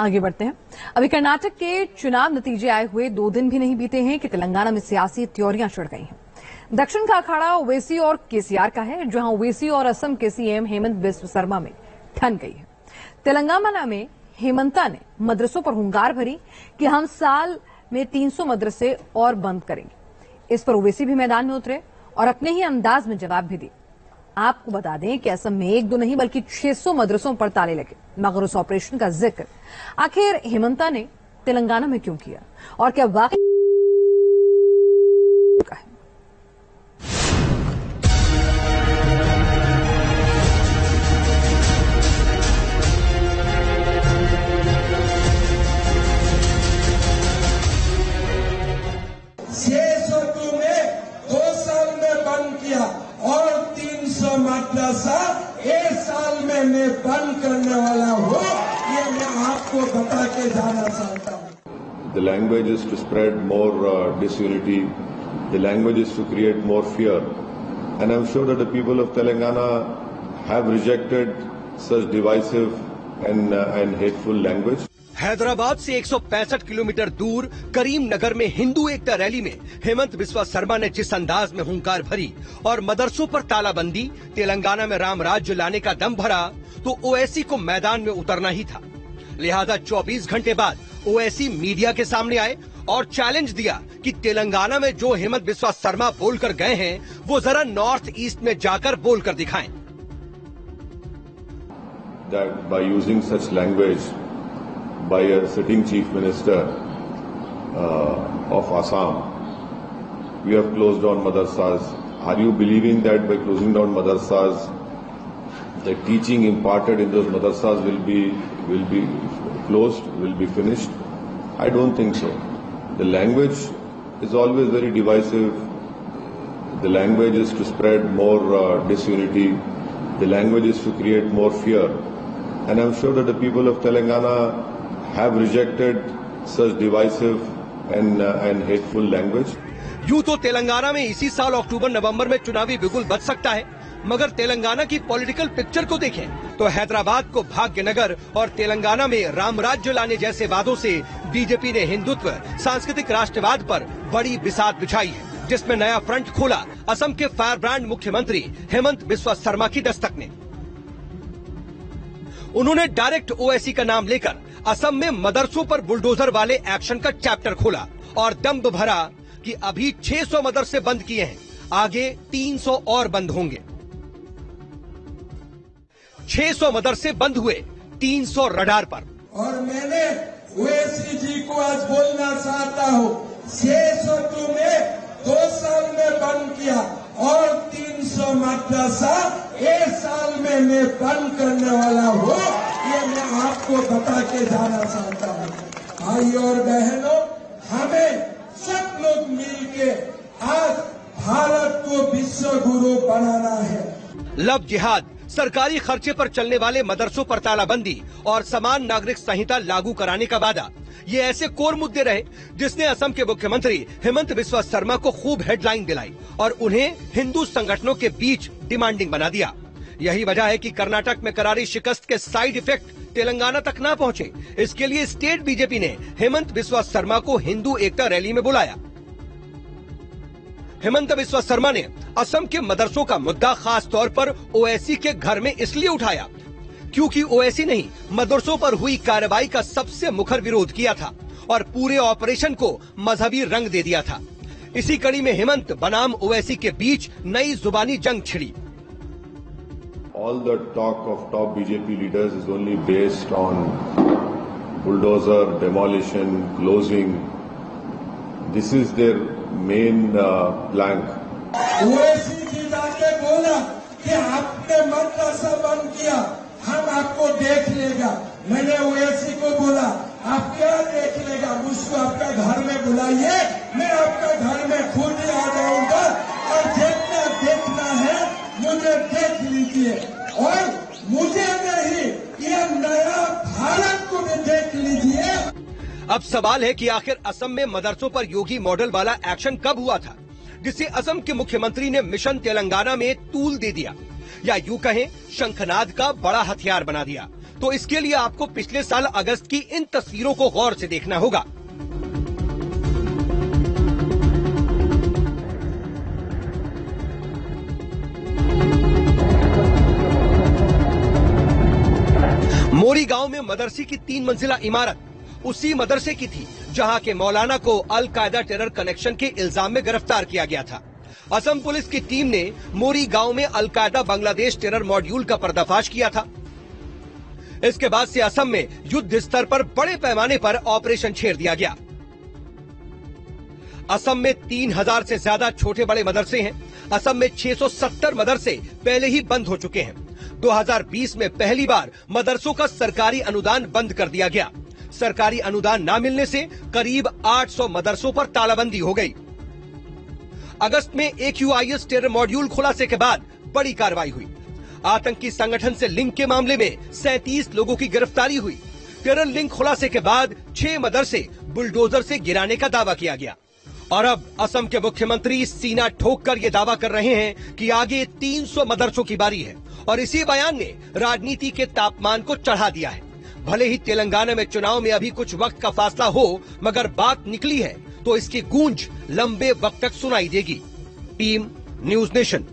आगे बढ़ते हैं। अभी कर्नाटक के चुनाव नतीजे आए हुए 2 दिन भी नहीं बीते हैं कि तेलंगाना में सियासी त्योरियां छिड़ गई हैं। दक्षिण का अखाड़ा ओवैसी और केसीआर का है, जहां ओवैसी और असम के सीएम हेमंत बिस्व शर्मा में ठन गई है। तेलंगाना में हेमंता ने मदरसों पर हुंकार भरी कि हम साल में 300 मदरसे और बंद करेंगे। इस पर ओवैसी भी मैदान में उतरे और अपने ही अंदाज में जवाब भी दिए। आपको बता दें कि असम में 1-2 नहीं बल्कि 600 मदरसों पर ताले लगे, मगर उस ऑपरेशन का जिक्र आखिर हेमंता ने तेलंगाना में क्यों किया और क्या वाकई है? मदरसा 1 साल में मैं बंद करने वाला हूँ, ये मैं आपको बता के जाना चाहता हूँ। The language is to spread more disunity. The language is to create more fear. And I'm sure that the people of Telangana have rejected such divisive and hateful language. Hyderabad से 165 किलोमीटर दूर करीमनगर में हिंदू एकता रैली में हेमंत बिस्वा शर्मा ने जिस अंदाज में हुंकार भरी और मदरसों पर तालाबंदी, तेलंगाना में राम राज्य लाने का दम भरा, तो ओवैसी को मैदान में उतरना ही था। लिहाजा 24 घंटे बाद ओवैसी मीडिया के सामने आए और चैलेंज दिया कि तेलंगाना में जो हेमंत बिस्वा शर्मा बोलकर गए हैं, वो जरा नॉर्थ ईस्ट में जाकर बोलकर दिखाएं। That by using such language by a sitting chief minister of Assam, we have closed down madrasas. Are you believing that by closing down madrasas, the teaching imparted in those madrasas will be closed, will be finished? I don't think so. The language is always very divisive. The language is to spread more disunity. The language is to create more fear. And I'm sure that the people of Telangana have rejected such divisive and hateful language. यूं तो तेलंगाना में इसी साल अक्टूबर-नवंबर में चुनावी बिगुल बच सकता है, मगर तेलंगाना की पॉलिटिकल पिक्चर को देखें तो हैदराबाद को भाग्यनगर और तेलंगाना में राम राज्य लाने जैसे वादों से बीजेपी ने हिंदुत्व, सांस्कृतिक राष्ट्रवाद पर बड़ी बिसात बिछाई है, जिसमें नया फ्रंट खोला असम के फायर ब्रांड मुख्यमंत्री हेमंत बिस्वा शर्मा की दस्तक ने। उन्होंने डायरेक्ट ओवैसी का नाम लेकर असम में मदरसों पर बुलडोजर वाले एक्शन का चैप्टर खोला और दम्भ भरा कि अभी 600 मदरसे बंद किए हैं, आगे 300 और बंद होंगे। 600 मदरसे बंद हुए, 300 रडार पर। और मैंने ओवैसी जी को आज बोलना चाहता हूँ, 600 में 2 साल में बंद किया और 300 मदरसा 1 साल में मैं बंद करने वाला हूँ, ये मैं आपको बता के जाना चाहता हूँ। भाइयों और बहनों, हमें सब लोग मिलके आज भारत को विश्व गुरु बनाना है। लव जिहाद, सरकारी खर्चे पर चलने वाले मदरसों पर तालाबंदी और समान नागरिक संहिता लागू कराने का वादा, ये ऐसे कोर मुद्दे रहे जिसने असम के मुख्यमंत्री हेमंत बिस्वा शर्मा को खूब हेडलाइन दिलाई और उन्हें हिंदू संगठनों के बीच डिमांडिंग बना दिया। यही वजह है कि कर्नाटक में करारी शिकस्त के साइड इफेक्ट तेलंगाना तक ना पहुंचे। इसके लिए स्टेट बीजेपी ने हेमंत बिस्वा शर्मा को हिंदू एकता रैली में बुलाया। हेमंत बिस्वा शर्मा ने असम के मदरसों का मुद्दा खास तौर पर ओवैसी के घर में इसलिए उठाया क्योंकि ओवैसी ने ही मदरसों पर हुई कार्रवाई का सबसे मुखर विरोध किया था और पूरे ऑपरेशन को मजहबी रंग दे दिया था। इसी कड़ी में हेमंत बनाम ओवैसी के बीच नई जुबानी जंग छिड़ी। All the talk of top BJP leaders is only based on bulldozer, demolition, closing. This is their main plank. Owaisi जी जाके बोला कि आपने मदरसा बंद किया, हम आपको देख लेगा। मैंने ओवैसी को बोला, आप क्या देख लेगा, मुझको आपका घर में बुलाइए, मैं आपका घर में खुद ही आ जाऊंगा और जितना देखना है मुझे देख लीजिए और मुझे नहीं, ये नया भारत को भी देख लीजिए। अब सवाल है कि आखिर असम में मदरसों पर योगी मॉडल वाला एक्शन कब हुआ था, जिसे असम के मुख्यमंत्री ने मिशन तेलंगाना में तूल दे दिया, या यूं कहें शंखनाद का बड़ा हथियार बना दिया। तो इसके लिए आपको पिछले साल अगस्त की इन तस्वीरों को गौर से देखना होगा। मोरी गांव में मदरसे की 3 मंजिला इमारत उसी मदरसे की थी जहां के मौलाना को अल कायदा टेरर कनेक्शन के इल्जाम में गिरफ्तार किया गया था। असम पुलिस की टीम ने मोरी गांव में अल कायदा बांग्लादेश टेरर मॉड्यूल का पर्दाफाश किया था। इसके बाद से असम में युद्ध स्तर पर बड़े पैमाने पर ऑपरेशन छेड़ दिया गया। असम में 3000 से ज्यादा छोटे बड़े मदरसे हैं। असम में 670 मदरसे पहले ही बंद हो चुके हैं। 2020 में पहली बार मदरसों का सरकारी अनुदान बंद कर दिया गया। सरकारी अनुदान न मिलने से करीब 800 मदरसों पर तालाबंदी हो गई। अगस्त में AQIS टेरर मॉड्यूल खुलासे के बाद बड़ी कार्रवाई हुई। आतंकी संगठन से लिंक के मामले में 37 लोगों की गिरफ्तारी हुई। टेरर लिंक खुलासे के बाद 6 मदरसे बुलडोजर से गिराने का दावा किया गया। और अब असम के मुख्यमंत्री सीना ठोक कर ये दावा कर रहे हैं कि आगे 300 मदरसों की बारी है और इसी बयान ने राजनीति के तापमान को चढ़ा दिया है। भले ही तेलंगाना में चुनाव में अभी कुछ वक्त का फासला हो, मगर बात निकली है तो इसकी गूंज लंबे वक्त तक सुनाई देगी। Team news nation.